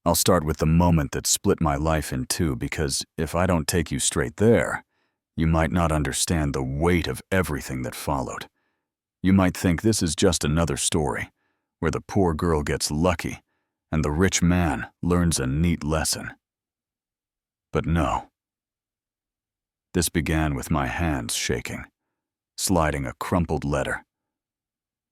I'll start with the moment that split my life in two, because if I don't take you straight there, you might not understand the weight of everything that followed. You might think this is just another story, where the poor girl gets lucky and the rich man learns a neat lesson. But no. This began with my hands shaking, sliding a crumpled letter.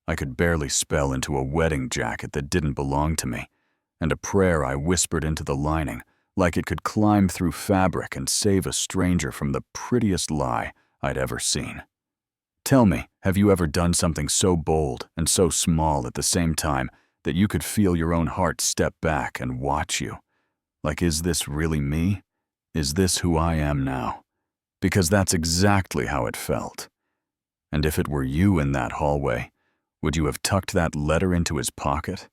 I could barely spell into a wedding jacket that didn't belong to me, and a prayer I whispered into the lining like it could climb through fabric and save a stranger from the prettiest lie I'd ever seen. Tell me, have you ever done something so bold and so small at the same time that you could feel your own heart step back and watch you? Like, is this really me? Is this who I am now? Because that's exactly how it felt. And if it were you in that hallway, would you have tucked that letter into his pocket?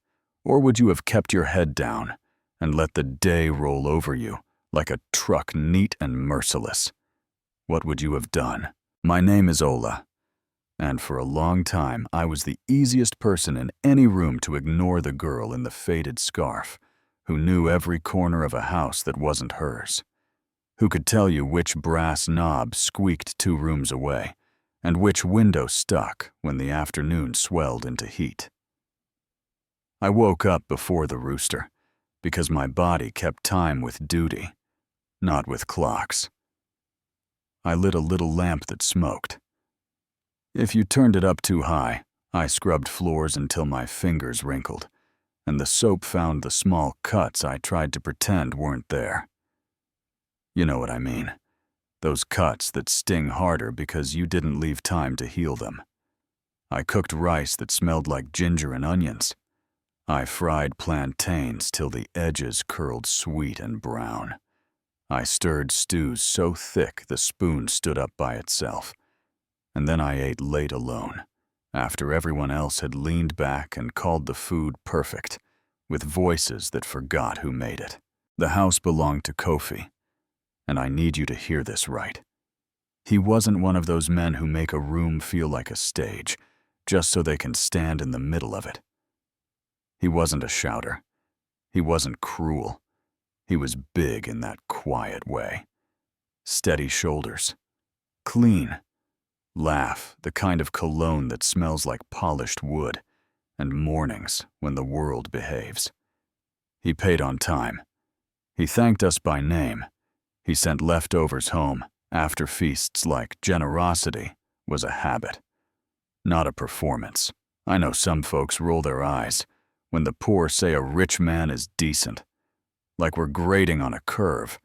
Or would you have kept your head down and let the day roll over you like a truck, neat and merciless? What would you have done? My name is Ola, and for a long time I was the easiest person in any room to ignore the girl in the faded scarf, who knew every corner of a house that wasn't hers, who could tell you which brass knob squeaked 2 rooms away, and which window stuck when the afternoon swelled into heat. I woke up before the rooster, because my body kept time with duty, not with clocks. I lit a little lamp that smoked. If you turned it up too high, I scrubbed floors until my fingers wrinkled, and the soap found the small cuts I tried to pretend weren't there. You know what I mean. Those cuts that sting harder because you didn't leave time to heal them. I cooked rice that smelled like ginger and onions. I fried plantains till the edges curled sweet and brown. I stirred stews so thick the spoon stood up by itself. And then I ate late alone, after everyone else had leaned back and called the food perfect, with voices that forgot who made it. The house belonged to Kofi, and I need you to hear this right. He wasn't one of those men who make a room feel like a stage, just so they can stand in the middle of it. He wasn't a shouter. He wasn't cruel. He was big in that quiet way. Steady shoulders. Clean. Laugh, the kind of cologne that smells like polished wood, and mornings when the world behaves. He paid on time. He thanked us by name. He sent leftovers home after feasts like generosity was a habit, not a performance. I know some folks roll their eyes when the poor say a rich man is decent, like we're grading on a curve.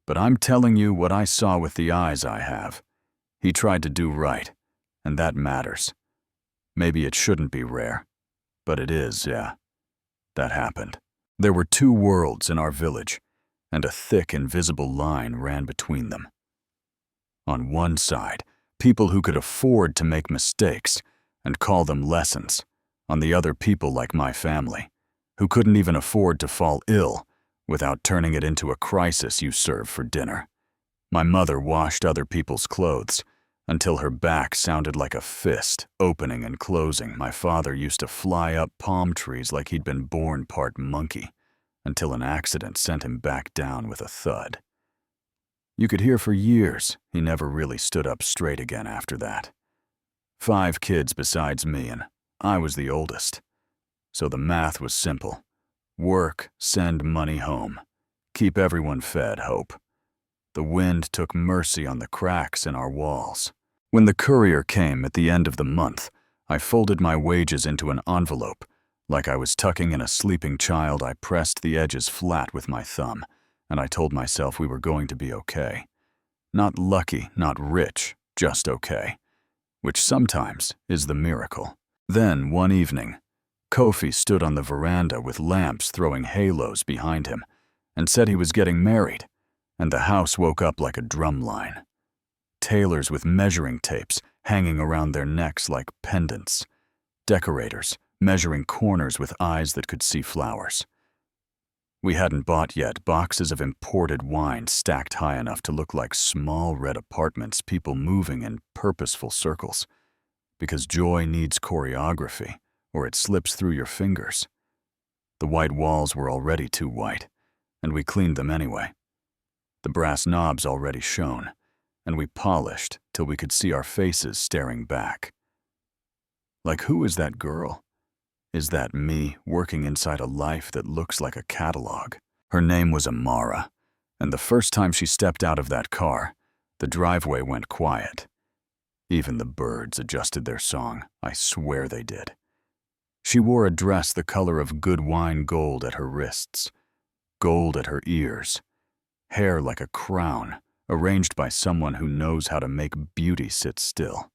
But I'm telling you what I saw with the eyes I have. He tried to do right, and that matters. Maybe it shouldn't be rare, but it is, yeah. That happened. There were 2 worlds in our village, and a thick, invisible line ran between them. On one side, people who could afford to make mistakes and call them lessons. On the other, people like my family, who couldn't even afford to fall ill without turning it into a crisis you serve for dinner. My mother washed other people's clothes until her back sounded like a fist opening and closing. My father used to fly up palm trees like he'd been born part monkey, until an accident sent him back down with a thud. You could hear for years he never really stood up straight again after that. 5 kids besides me, and I was the oldest. So the math was simple. Work, send money home. Keep everyone fed, hope. The wind took mercy on the cracks in our walls. When the courier came at the end of the month, I folded my wages into an envelope. Like I was tucking in a sleeping child, I pressed the edges flat with my thumb, and I told myself we were going to be okay. Not lucky, not rich, just okay. Which sometimes is the miracle. Then, one evening, Kofi stood on the veranda with lamps throwing halos behind him and said he was getting married, and the house woke up like a drumline. Tailors with measuring tapes hanging around their necks like pendants. Decorators measuring corners with eyes that could see flowers. We hadn't bought yet boxes of imported wine stacked high enough to look like small red apartments, people moving in purposeful circles. Because joy needs choreography, or it slips through your fingers. The white walls were already too white, and we cleaned them anyway. The brass knobs already shone, and we polished till we could see our faces staring back. Like, who is that girl? Is that me working inside a life that looks like a catalog? Her name was Amara, and the first time she stepped out of that car, the driveway went quiet. Even the birds adjusted their song, I swear they did. She wore a dress the color of good wine gold at her wrists, gold at her ears, hair like a crown, arranged by someone who knows how to make beauty sit still.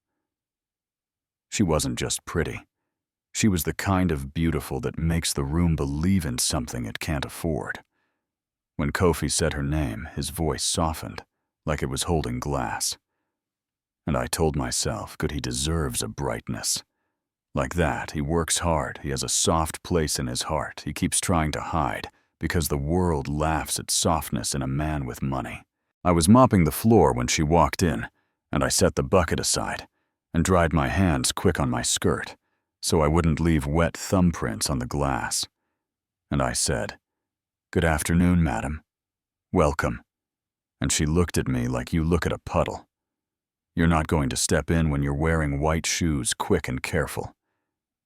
She wasn't just pretty. She was the kind of beautiful that makes the room believe in something it can't afford. When Kofi said her name, his voice softened, like it was holding glass. And I told myself, good, he deserves a brightness. Like that, he works hard, he has a soft place in his heart he keeps trying to hide, because the world laughs at softness in a man with money. I was mopping the floor when she walked in, and I set the bucket aside and dried my hands quick on my skirt so I wouldn't leave wet thumbprints on the glass. And I said, "Good afternoon, madam. Welcome." And she looked at me like you look at a puddle. You're not going to step in when you're wearing white shoes, quick and careful.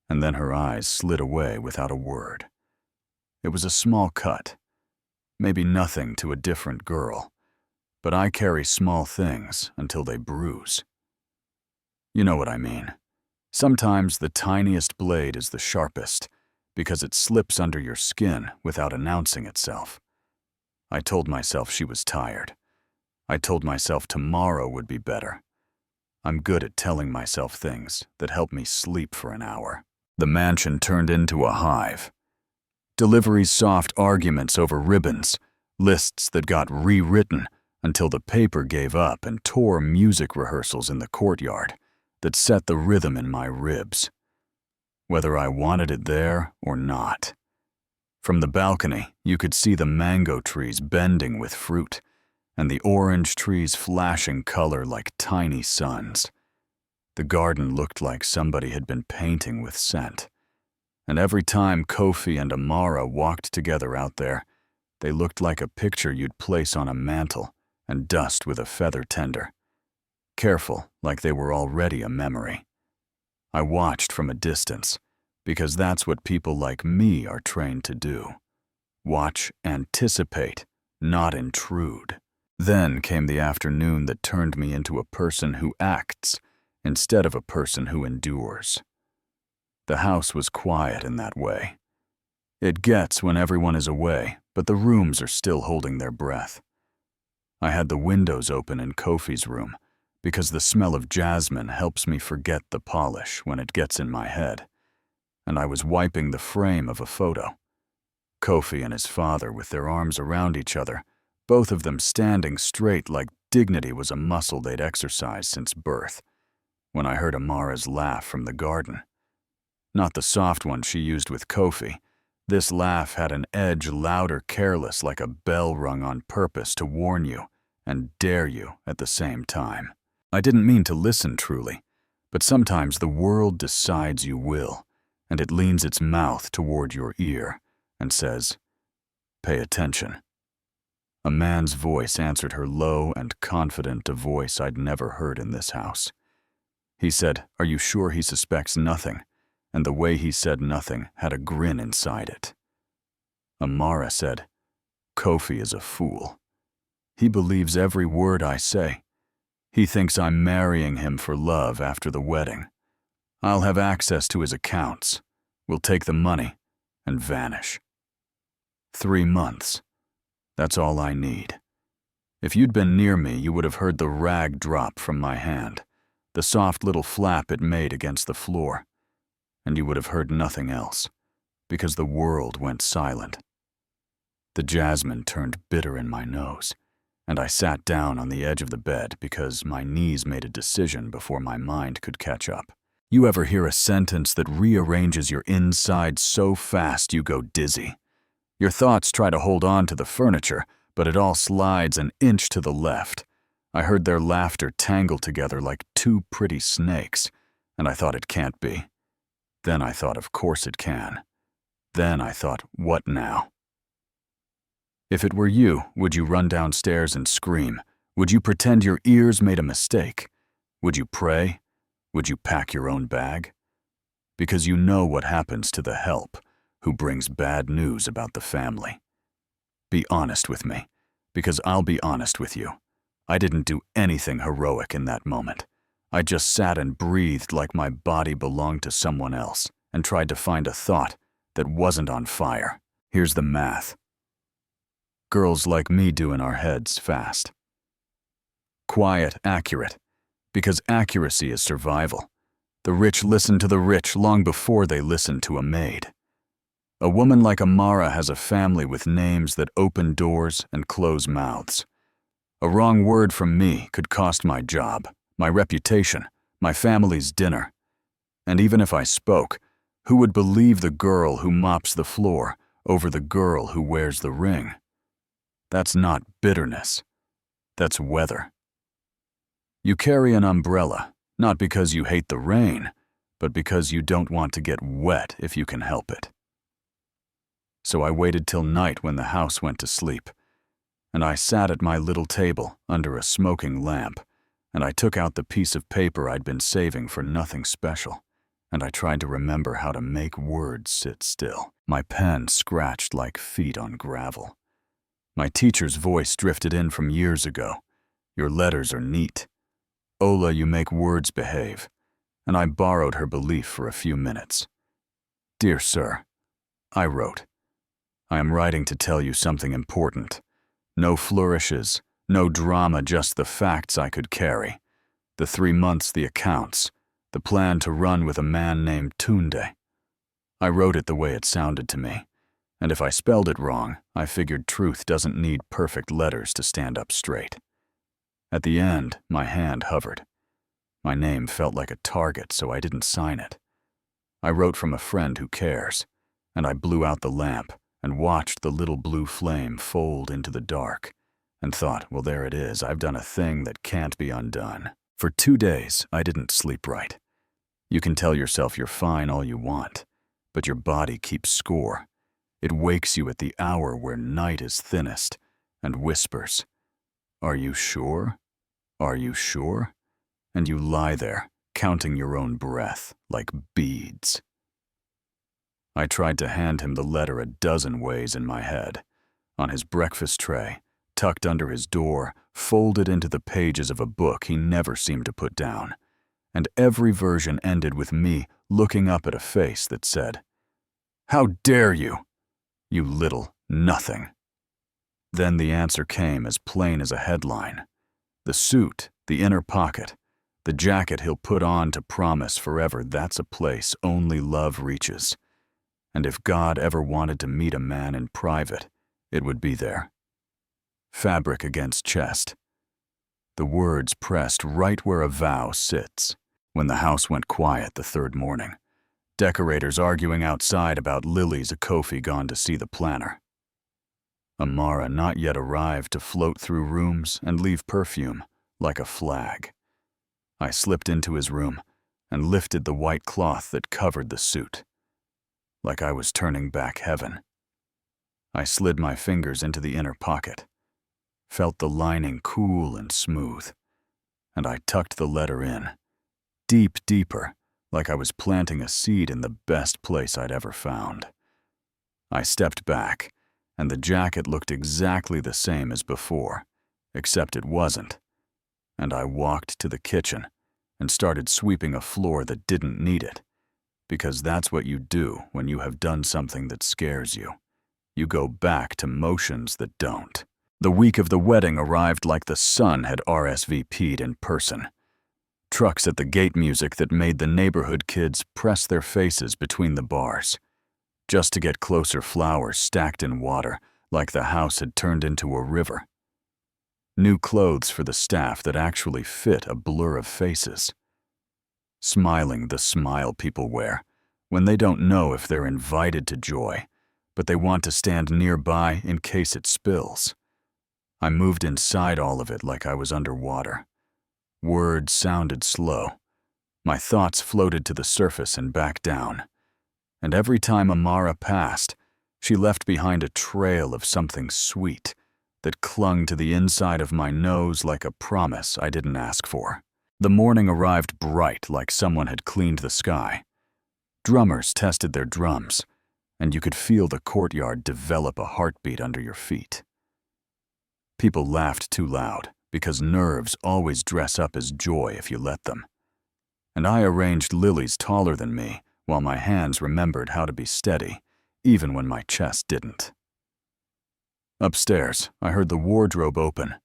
And then her eyes slid away without a word. It was a small cut, maybe nothing to a different girl, but I carry small things until they bruise. You know what I mean. Sometimes the tiniest blade is the sharpest, because it slips under your skin without announcing itself. I told myself she was tired. I told myself tomorrow would be better. I'm good at telling myself things that help me sleep for an hour. The mansion turned into a hive. Deliveries, soft arguments over ribbons, lists that got rewritten until the paper gave up and tore music rehearsals in the courtyard that set the rhythm in my ribs, whether I wanted it there or not. From the balcony, you could see the mango trees bending with fruit, and the orange trees flashing color like tiny suns. The garden looked like somebody had been painting with scent. And every time Kofi and Amara walked together out there, they looked like a picture you'd place on a mantle and dust with a feather tender. Careful, like they were already a memory. I watched from a distance, because that's what people like me are trained to do. Watch, anticipate, not intrude. Then came the afternoon that turned me into a person who acts instead of a person who endures. The house was quiet in that way. It gets when everyone is away, but the rooms are still holding their breath. I had the windows open in Kofi's room, because the smell of jasmine helps me forget the polish when it gets in my head, and I was wiping the frame of a photo. Kofi and his father with their arms around each other, both of them standing straight like dignity was a muscle they'd exercised since birth, when I heard Amara's laugh from the garden. Not the soft one she used with Kofi. This laugh had an edge loud or careless, like a bell rung on purpose to warn you and dare you at the same time. I didn't mean to listen truly, but sometimes the world decides you will, and it leans its mouth toward your ear and says, "Pay attention." A man's voice answered her low and confident, a voice I'd never heard in this house. He said, "Are you sure he suspects nothing?" And the way he said nothing had a grin inside it. Amara said, "Kofi is a fool. He believes every word I say. He thinks I'm marrying him for love after the wedding. I'll have access to his accounts. We'll take the money and vanish. 3 months. That's all I need. If you'd been near me, you would have heard the rag drop from my hand, the soft little flap it made against the floor, and you would have heard nothing else, because the world went silent. The jasmine turned bitter in my nose, and I sat down on the edge of the bed because my knees made a decision before my mind could catch up. You ever hear a sentence that rearranges your inside so fast you go dizzy? Your thoughts try to hold on to the furniture, but it all slides an inch to the left. I heard their laughter tangle together like 2 pretty snakes, and I thought it can't be. Then I thought, of course it can. Then I thought, what now? If it were you, would you run downstairs and scream? Would you pretend your ears made a mistake? Would you pray? Would you pack your own bag? Because you know what happens to the help who brings bad news about the family. Be honest with me, because I'll be honest with you. I didn't do anything heroic in that moment. I just sat and breathed like my body belonged to someone else and tried to find a thought that wasn't on fire. Here's the math. Girls like me do in our heads fast. Quiet, accurate, because accuracy is survival. The rich listen to the rich long before they listen to a maid. A woman like Amara has a family with names that open doors and close mouths. A wrong word from me could cost my job, my reputation, my family's dinner. And even if I spoke, who would believe the girl who mops the floor over the girl who wears the ring? That's not bitterness. That's weather. You carry an umbrella, not because you hate the rain, but because you don't want to get wet if you can help it. So I waited till night when the house went to sleep, and I sat at my little table under a smoking lamp, and I took out the piece of paper I'd been saving for nothing special, and I tried to remember how to make words sit still. My pen scratched like feet on gravel. My teacher's voice drifted in from years ago. Your letters are neat. Ola, you make words behave. And I borrowed her belief for a few minutes. Dear sir, I wrote, I am writing to tell you something important. No flourishes, no drama, just the facts I could carry. The 3 months, the accounts, the plan to run with a man named Tunde. I wrote it the way it sounded to me, and if I spelled it wrong, I figured truth doesn't need perfect letters to stand up straight. At the end, my hand hovered. My name felt like a target, so I didn't sign it. I wrote from a friend who cares, and I blew out the lamp and watched the little blue flame fold into the dark, and thought, well, there it is, I've done a thing that can't be undone. For 2 days, I didn't sleep right. You can tell yourself you're fine all you want, but your body keeps score. It wakes you at the hour where night is thinnest and whispers, "Are you sure? Are you sure?" And you lie there, counting your own breath like beads. I tried to hand him the letter a dozen ways in my head, on his breakfast tray, tucked under his door, folded into the pages of a book he never seemed to put down, and every version ended with me looking up at a face that said, "How dare you, you little nothing." Then the answer came as plain as a headline. The suit, the inner pocket, the jacket he'll put on to promise forever that's a place only love reaches. And if God ever wanted to meet a man in private, it would be there. Fabric against chest. The words pressed right where a vow sits. When the house went quiet the 3rd morning, decorators arguing outside about Lily's a Kofi gone to see the planner. Amara not yet arrived to float through rooms and leave perfume like a flag. I slipped into his room and lifted the white cloth that covered the suit, like I was turning back heaven. I slid my fingers into the inner pocket, felt the lining cool and smooth, and I tucked the letter in, deeper, like I was planting a seed in the best place I'd ever found. I stepped back, and the jacket looked exactly the same as before, except it wasn't, and I walked to the kitchen and started sweeping a floor that didn't need it, because that's what you do when you have done something that scares you. You go back to motions that don't. The week of the wedding arrived like the sun had RSVP'd in person. Trucks at the gate music that made the neighborhood kids press their faces between the bars, just to get closer flowers stacked in water like the house had turned into a river. New clothes for the staff that actually fit a blur of faces. Smiling the smile people wear when they don't know if they're invited to joy, but they want to stand nearby in case it spills. I moved inside all of it like I was underwater. Words sounded slow. My thoughts floated to the surface and back down. And every time Amara passed, She left behind a trail of something sweet that clung to the inside of my nose like a promise I didn't ask for. The morning arrived bright like someone had cleaned the sky. Drummers tested their drums, and you could feel the courtyard develop a heartbeat under your feet. People laughed too loud because nerves always dress up as joy if you let them. And I arranged lilies taller than me while my hands remembered how to be steady, even when my chest didn't. Upstairs, I heard the wardrobe open.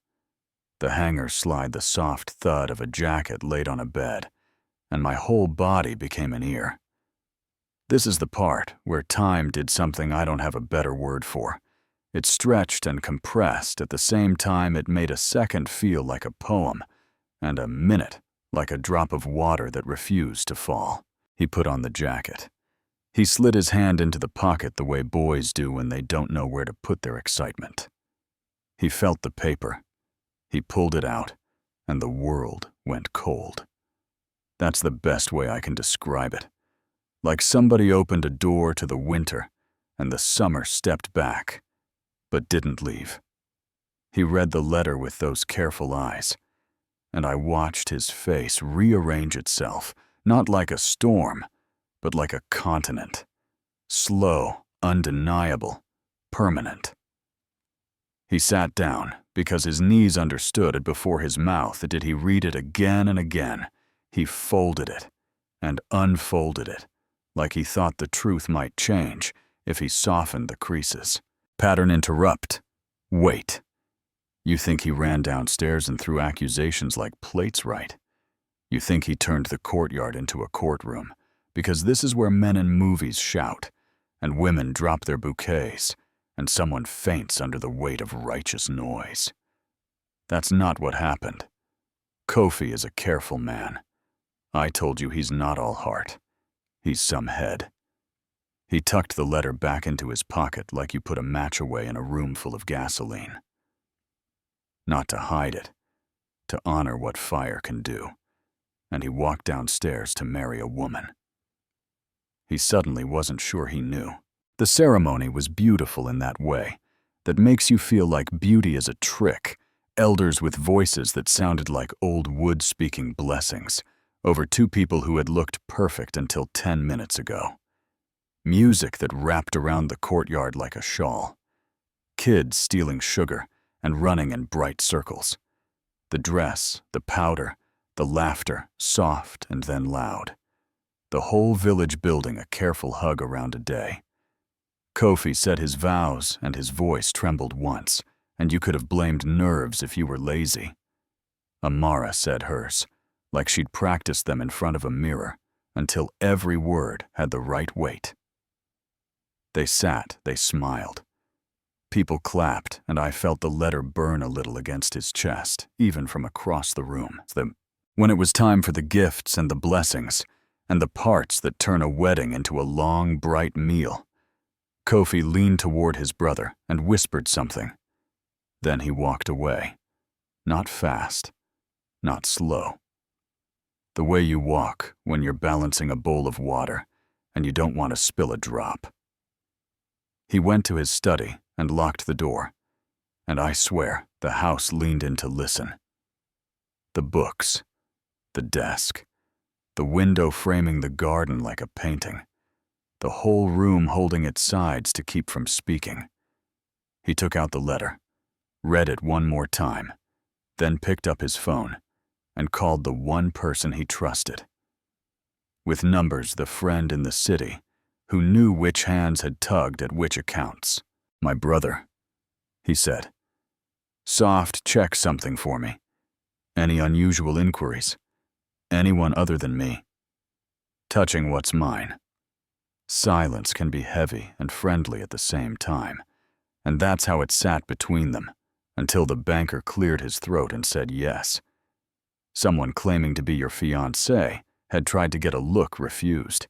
The hanger slide the soft thud of a jacket laid on a bed, and my whole body became an ear. This is the part where time did something I don't have a better word for. It stretched and compressed at the same time it made a second feel like a poem, and a minute like a drop of water that refused to fall. He put on the jacket. He slid his hand into the pocket the way boys do when they don't know where to put their excitement. He felt the paper. He pulled it out, and the world went cold. That's the best way I can describe it. Like somebody opened a door to the winter, and the summer stepped back, but didn't leave. He read the letter with those careful eyes, and I watched his face rearrange itself, not like a storm, but like a continent. Slow, undeniable, permanent. He sat down because his knees understood it before his mouth. Did he read it again and again? He folded it and unfolded it, like he thought the truth might change if he softened the creases. Pattern interrupt. Wait. You think he ran downstairs and threw accusations like plates right? You think he turned the courtyard into a courtroom, because this is where men in movies shout, and women drop their bouquets, and someone faints under the weight of righteous noise. That's not what happened. Kofi is a careful man. I told you he's not all heart. He's some head. He tucked the letter back into his pocket like you put a match away in a room full of gasoline. Not to hide it, to honor what fire can do. And he walked downstairs to marry a woman. He suddenly wasn't sure he knew. The ceremony was beautiful in that way, that makes you feel like beauty is a trick, elders with voices that sounded like old wood speaking blessings over two people who had looked perfect until 10 minutes ago. Music that wrapped around the courtyard like a shawl. Kids stealing sugar and running in bright circles. The dress, the powder, the laughter, soft and then loud. The whole village building a careful hug around a day. Kofi said his vows and his voice trembled once, and you could have blamed nerves if you were lazy. Amara said hers, like she'd practiced them in front of a mirror until every word had the right weight. They sat, they smiled. People clapped, and I felt the letter burn a little against his chest, even from across the room. When it was time for the gifts and the blessings, and the parts that turn a wedding into a long, bright meal, Kofi leaned toward his brother and whispered something. Then he walked away. Not fast, not slow. The way you walk when you're balancing a bowl of water and you don't want to spill a drop. He went to his study and locked the door, and I swear the house leaned in to listen. The books, the desk, the window framing the garden like a painting, the whole room holding its sides to keep from speaking. He took out the letter, read it one more time, then picked up his phone and called the one person he trusted. With numbers, the friend in the city who knew which hands had tugged at which accounts. My brother, he said. Soft, check something for me. Any unusual inquiries? Anyone other than me? Touching what's mine. Silence can be heavy and friendly at the same time, and that's how it sat between them, until the banker cleared his throat and said yes. Someone claiming to be your fiancé had tried to get a look refused.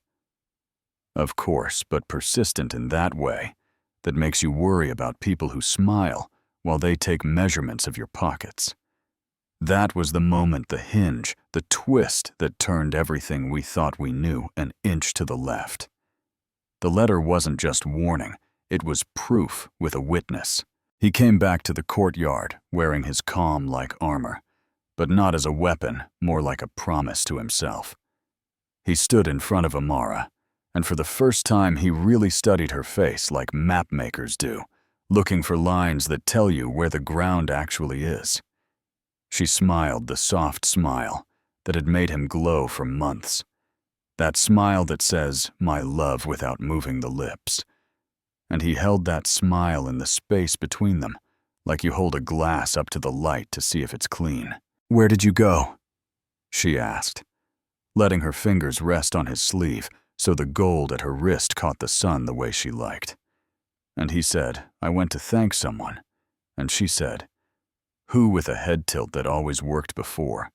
Of course, but persistent in that way that makes you worry about people who smile while they take measurements of your pockets. That was the moment, the hinge, the twist that turned everything we thought we knew an inch to the left. The letter wasn't just warning, It was proof with a witness. He came back to the courtyard, wearing his calm-like armor, but not as a weapon, more like a promise to himself. He stood in front of Amara, and for the first time he really studied her face like map makers do, looking for lines that tell you where the ground actually is. She smiled the soft smile that had made him glow for months. That smile that says, "My love," without moving the lips. And he held that smile in the space between them, like you hold a glass up to the light to see if it's clean. "Where did you go?" she asked, letting her fingers rest on his sleeve so the gold at her wrist caught the sun the way she liked. And he said, "I went to thank someone." And she said, "Who?" with a head tilt that always worked before.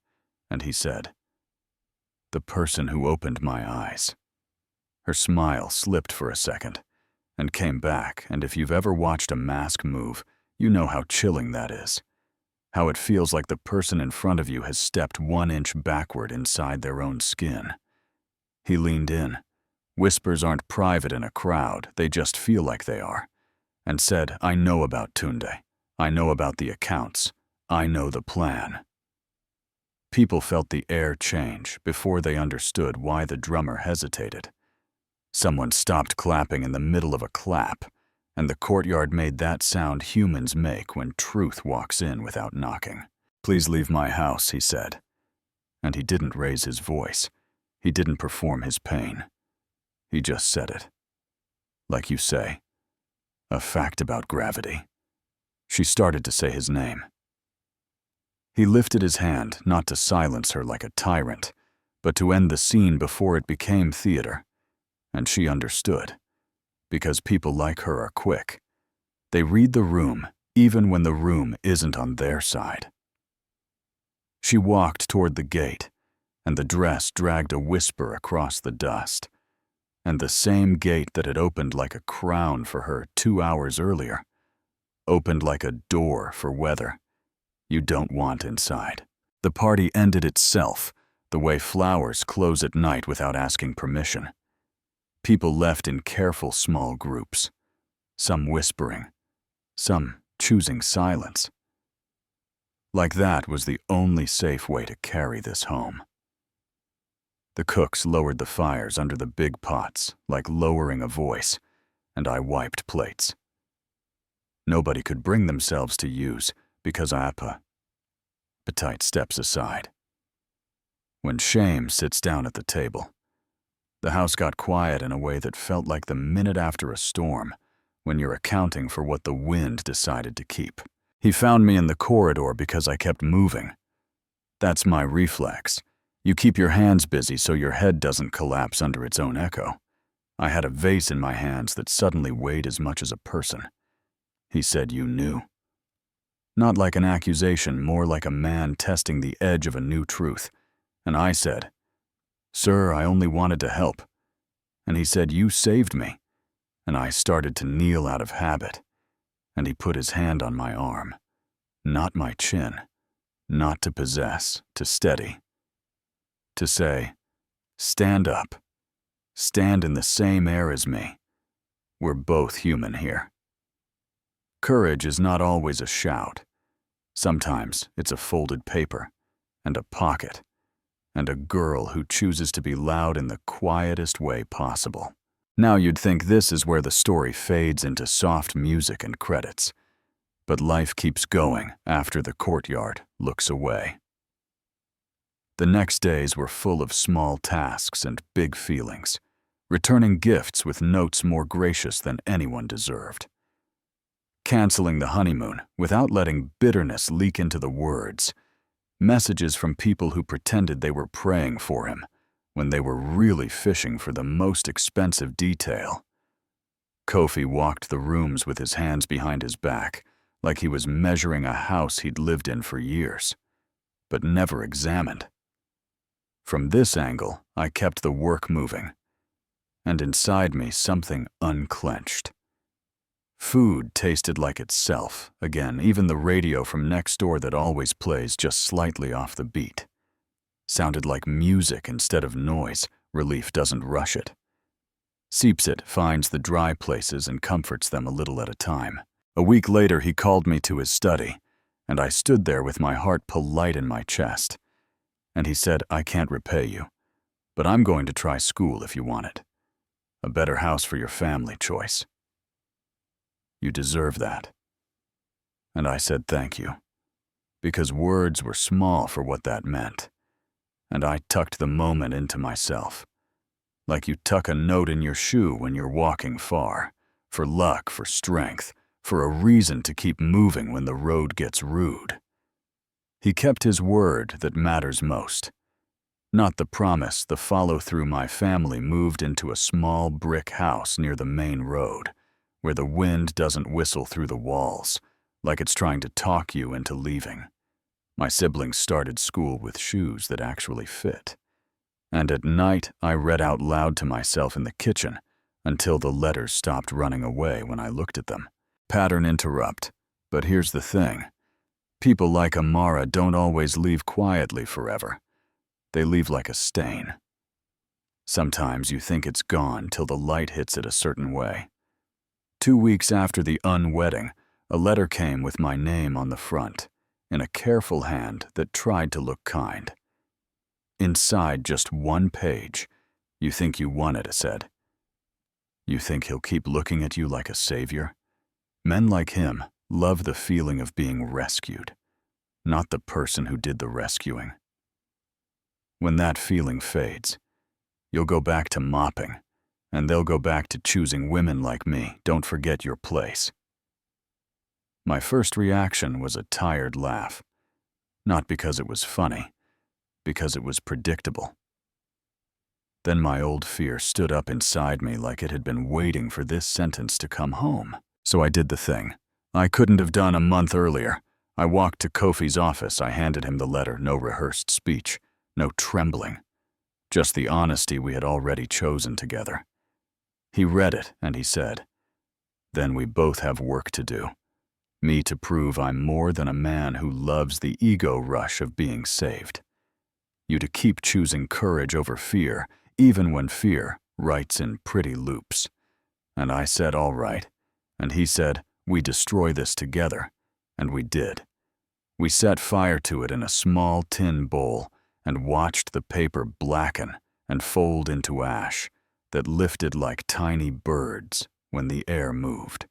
And he said, "The person who opened my eyes." Her smile slipped for a second and came back, and if you've ever watched a mask move, you know how chilling that is. How it feels like the person in front of you has stepped 1 inch backward inside their own skin. He leaned in. Whispers aren't private in a crowd, they just feel like they are. And said, "I know about Tunde. I know about the accounts. I know the plan." People felt the air change before they understood why the drummer hesitated. Someone stopped clapping in the middle of a clap, and the courtyard made that sound humans make when truth walks in without knocking. "Please leave my house," he said. And he didn't raise his voice. He didn't perform his pain. He just said it. Like you say, a fact about gravity. She started to say his name. He lifted his hand, not to silence her like a tyrant, but to end the scene before it became theater. And she understood. Because people like her are quick. They read the room, even when the room isn't on their side. She walked toward the gate, and the dress dragged a whisper across the dust. And the same gate that had opened like a crown for her 2 hours earlier, opened like a door for weather you don't want inside. The party ended itself, the way flowers close at night without asking permission. People left in careful small groups, some whispering, some choosing silence. Like that was the only safe way to carry this home. The cooks lowered the fires under the big pots, like lowering a voice, and I wiped plates. Nobody could bring themselves to use, because appetite steps aside. When shame sits down at the table, the house got quiet in a way that felt like the minute after a storm, when you're accounting for what the wind decided to keep. He found me in the corridor because I kept moving. That's my reflex. You keep your hands busy so your head doesn't collapse under its own echo. I had a vase in my hands that suddenly weighed as much as a person. He said, "You knew." Not like an accusation, more like a man testing the edge of a new truth. And I said, "Sir, I only wanted to help." And he said, "You saved me." And I started to kneel out of habit. And he put his hand on my arm. Not my chin. Not to possess, to steady. To say, "Stand up. Stand in the same air as me. We're both human here." Courage is not always a shout. Sometimes it's a folded paper, and a pocket, and a girl who chooses to be loud in the quietest way possible. Now you'd think this is where the story fades into soft music and credits. But life keeps going after the courtyard looks away. The next days were full of small tasks and big feelings, returning gifts with notes more gracious than anyone deserved. Canceling the honeymoon without letting bitterness leak into the words. Messages from people who pretended they were praying for him when they were really fishing for the most expensive detail. Kofi walked the rooms with his hands behind his back, like he was measuring a house he'd lived in for years, but never examined. From this angle, I kept the work moving, and inside me something unclenched. Food tasted like itself, again, even the radio from next door that always plays just slightly off the beat. Sounded like music instead of noise. Relief doesn't rush it. Seeps it, finds the dry places, and comforts them a little at a time. A week later, he called me to his study, and I stood there with my heart polite in my chest. And he said, "I can't repay you, but I'm going to try school if you want it. A better house for your family choice. You deserve that." And I said thank you, because words were small for what that meant. And I tucked the moment into myself, like you tuck a note in your shoe when you're walking far, for luck, for strength, for a reason to keep moving when the road gets rude. He kept his word that matters most. Not the promise, the follow-through. My family moved into a small brick house near the main road, where the wind doesn't whistle through the walls, like it's trying to talk you into leaving. My siblings started school with shoes that actually fit. And at night, I read out loud to myself in the kitchen until the letters stopped running away when I looked at them. Pattern interrupt. But here's the thing. People like Amara don't always leave quietly forever. They leave like a stain. Sometimes you think it's gone till the light hits it a certain way. 2 weeks after the unwedding, a letter came with my name on the front, in a careful hand that tried to look kind. Inside just one page, "You think you won it," it said. "You think he'll keep looking at you like a savior? Men like him love the feeling of being rescued, not the person who did the rescuing. When that feeling fades, you'll go back to mopping, and they'll go back to choosing women like me. Don't forget your place." My first reaction was a tired laugh, not because it was funny, because it was predictable. Then my old fear stood up inside me like it had been waiting for this sentence to come home. So I did the thing I couldn't have done a month earlier. I walked to Kofi's office. I handed him the letter, no rehearsed speech, no trembling, just the honesty we had already chosen together. He read it and he said, "Then we both have work to do. Me to prove I'm more than a man who loves the ego rush of being saved. You to keep choosing courage over fear, even when fear writes in pretty loops." And I said, "All right." And he said, "We destroy this together." And we did. We set fire to it in a small tin bowl and watched the paper blacken and fold into ash that lifted like tiny birds when the air moved.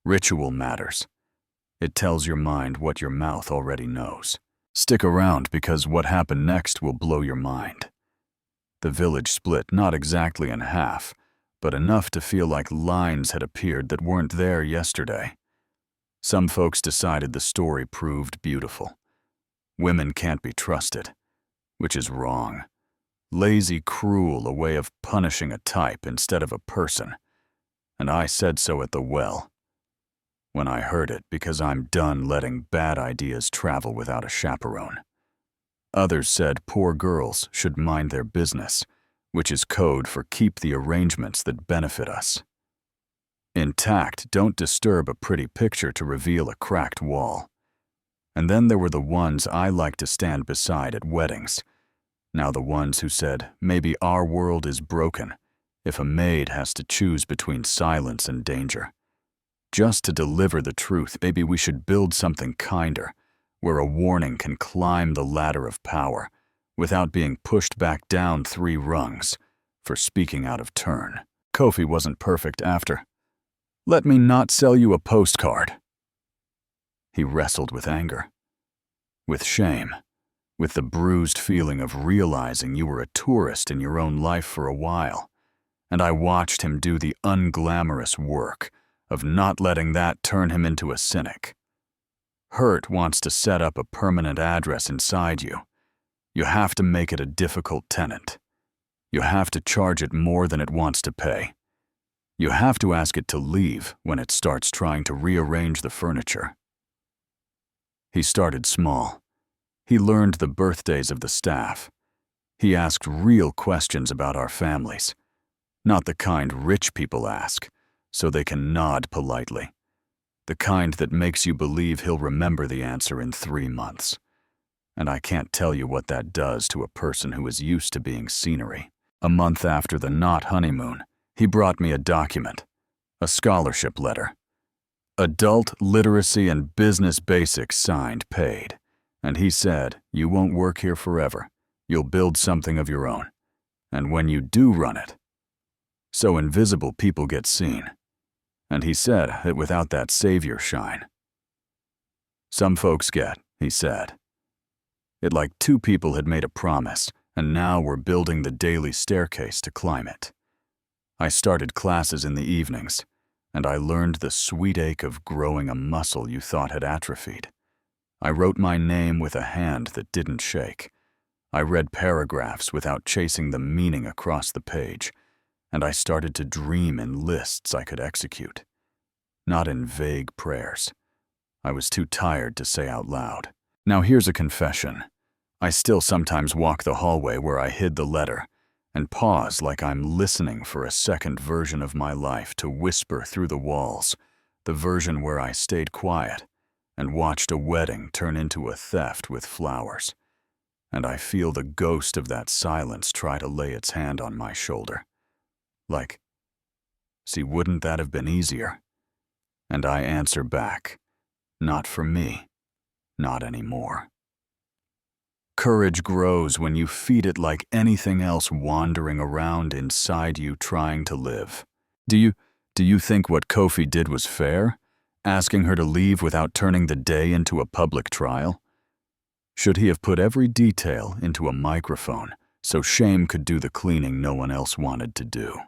Ritual matters. It tells your mind what your mouth already knows. Stick around because what happened next will blow your mind. The village split, not exactly in half, but enough to feel like lines had appeared that weren't there yesterday. Some folks decided the story proved beautiful. Women can't be trusted, which is wrong. Lazy, cruel, a way of punishing a type instead of a person. And I said so at the well, when I heard it, because I'm done letting bad ideas travel without a chaperone. Others said poor girls should mind their business, which is code for keep the arrangements that benefit us intact. Don't disturb a pretty picture to reveal a cracked wall. And then there were the ones I like to stand beside at weddings. Now the ones who said, maybe our world is broken if a maid has to choose between silence and danger. Just to deliver the truth, maybe we should build something kinder, where a warning can climb the ladder of power without being pushed back down 3 rungs for speaking out of turn. Kofi wasn't perfect after. "Let me not sell you a postcard." He wrestled with anger, with shame, with the bruised feeling of realizing you were a tourist in your own life for a while. And I watched him do the unglamorous work of not letting that turn him into a cynic. Hurt wants to set up a permanent address inside you. You have to make it a difficult tenant. You have to charge it more than it wants to pay. You have to ask it to leave when it starts trying to rearrange the furniture. He started small. He learned the birthdays of the staff. He asked real questions about our families, not the kind rich people ask, so they can nod politely. The kind that makes you believe he'll remember the answer in 3 months. And I can't tell you what that does to a person who is used to being scenery. A month after the not honeymoon, He brought me a document, a scholarship letter. Adult Literacy and Business Basics signed, paid. And he said, "You won't work here forever. You'll build something of your own. And when you do run it, so invisible people get seen." And he said that without that savior shine, some folks get, he said. It like two people had made a promise, and now were building the daily staircase to climb it. I started classes in the evenings, and I learned the sweet ache of growing a muscle you thought had atrophied. I wrote my name with a hand that didn't shake. I read paragraphs without chasing the meaning across the page, and I started to dream in lists I could execute, not in vague prayers I was too tired to say out loud. Now here's a confession. I still sometimes walk the hallway where I hid the letter and pause like I'm listening for a second version of my life to whisper through the walls, the version where I stayed quiet and watched a wedding turn into a theft with flowers. And I feel the ghost of that silence try to lay its hand on my shoulder. Like, "See, wouldn't that have been easier?" And I answer back, "Not for me, not anymore." Courage grows when you feed it like anything else wandering around inside you trying to live. Do you think what Kofi did was fair? Asking her to leave without turning the day into a public trial? Should he have put every detail into a microphone so shame could do the cleaning no one else wanted to do?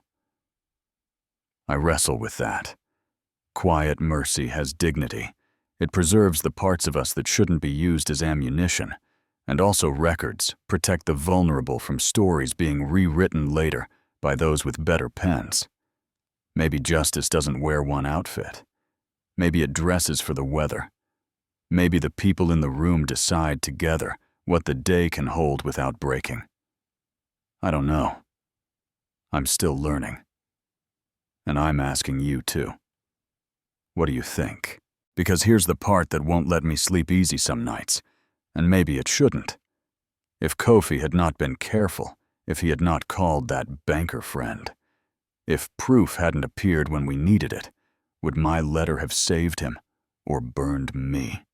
I wrestle with that. Quiet mercy has dignity. It preserves the parts of us that shouldn't be used as ammunition, and also records protect the vulnerable from stories being rewritten later by those with better pens. Maybe justice doesn't wear one outfit. Maybe it dresses for the weather. Maybe the people in the room decide together what the day can hold without breaking. I don't know. I'm still learning. And I'm asking you too. What do you think? Because here's the part that won't let me sleep easy some nights, and maybe it shouldn't. If Kofi had not been careful, if he had not called that banker friend, if proof hadn't appeared when we needed it, would my letter have saved him or burned me?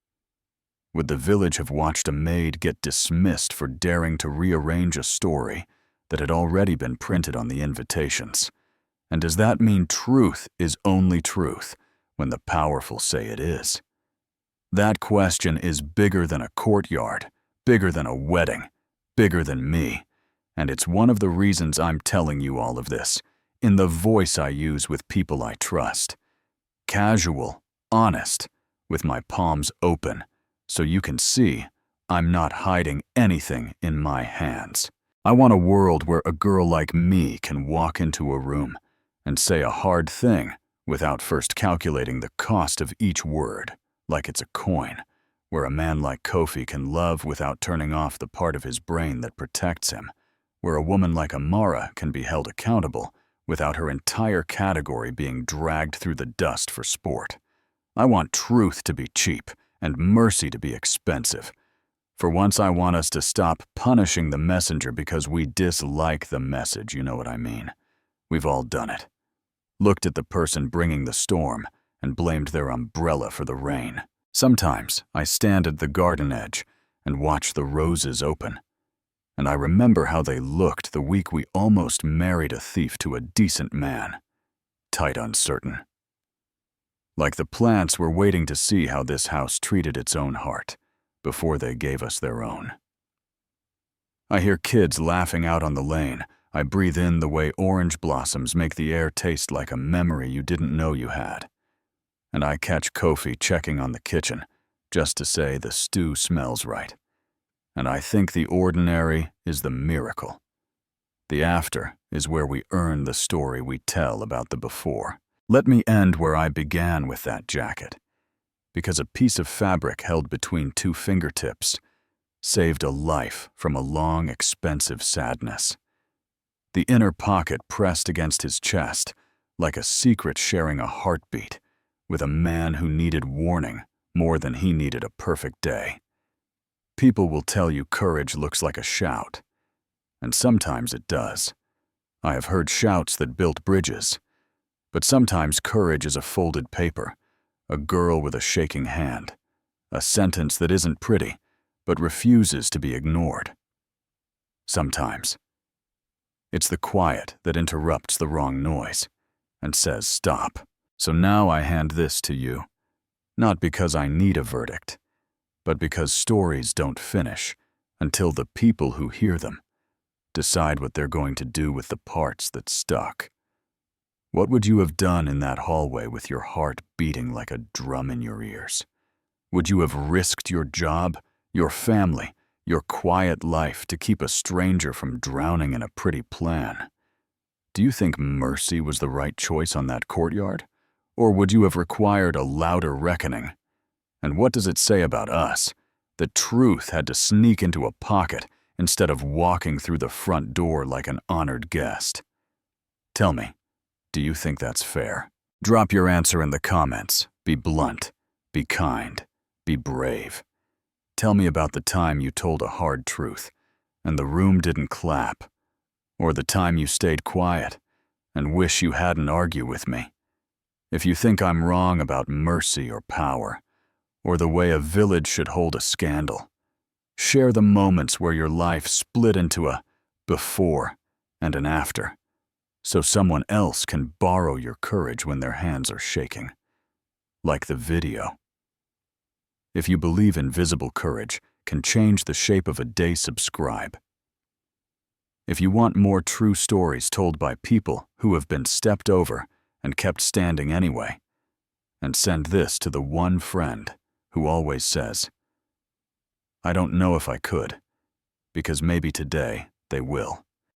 Would the village have watched a maid get dismissed for daring to rearrange a story that had already been printed on the invitations? And does that mean truth is only truth when the powerful say it is? That question is bigger than a courtyard, bigger than a wedding, bigger than me. And it's one of the reasons I'm telling you all of this, in the voice I use with people I trust. Casual, honest, with my palms open, so you can see I'm not hiding anything in my hands. I want a world where a girl like me can walk into a room and say a hard thing without first calculating the cost of each word, like it's a coin, where a man like Kofi can love without turning off the part of his brain that protects him, where a woman like Amara can be held accountable without her entire category being dragged through the dust for sport. I want truth to be cheap and mercy to be expensive. For once, I want us to stop punishing the messenger because we dislike the message, you know what I mean. We've all done it. Looked at the person bringing the storm and blamed their umbrella for the rain. Sometimes I stand at the garden edge and watch the roses open. And I remember how they looked the week we almost married a thief to a decent man. Tight uncertain. Like the plants were waiting to see how this house treated its own heart before they gave us their own. I hear kids laughing out on the lane. I breathe in the way orange blossoms make the air taste like a memory you didn't know you had. And I catch Kofi checking on the kitchen just to say the stew smells right. And I think the ordinary is the miracle. The after is where we earn the story we tell about the before. Let me end where I began with that jacket, because a piece of fabric held between two fingertips saved a life from a long, expensive sadness. The inner pocket pressed against his chest, like a secret sharing a heartbeat with a man who needed warning more than he needed a perfect day. People will tell you courage looks like a shout, and sometimes it does. I have heard shouts that built bridges, but sometimes courage is a folded paper, a girl with a shaking hand, a sentence that isn't pretty, but refuses to be ignored. Sometimes it's the quiet that interrupts the wrong noise and says stop. So now I hand this to you, not because I need a verdict, but because stories don't finish until the people who hear them decide what they're going to do with the parts that stuck. What would you have done in that hallway with your heart beating like a drum in your ears? Would you have risked your job, your family, your quiet life to keep a stranger from drowning in a pretty plan? Do you think mercy was the right choice on that courtyard? Or would you have required a louder reckoning? And what does it say about us that truth had to sneak into a pocket instead of walking through the front door like an honored guest? Tell me, do you think that's fair? Drop your answer in the comments. Be blunt, be kind, be brave. Tell me about the time you told a hard truth and the room didn't clap, or the time you stayed quiet and wish you hadn't argued with me. If you think I'm wrong about mercy or power, or the way a village should hold a scandal, share the moments where your life split into a before and an after, so someone else can borrow your courage when their hands are shaking. Like the video. If you believe invisible courage can change the shape of a day, subscribe. If you want more true stories told by people who have been stepped over and kept standing anyway, and send this to the one friend who always says, I don't know if I could, because maybe today they will.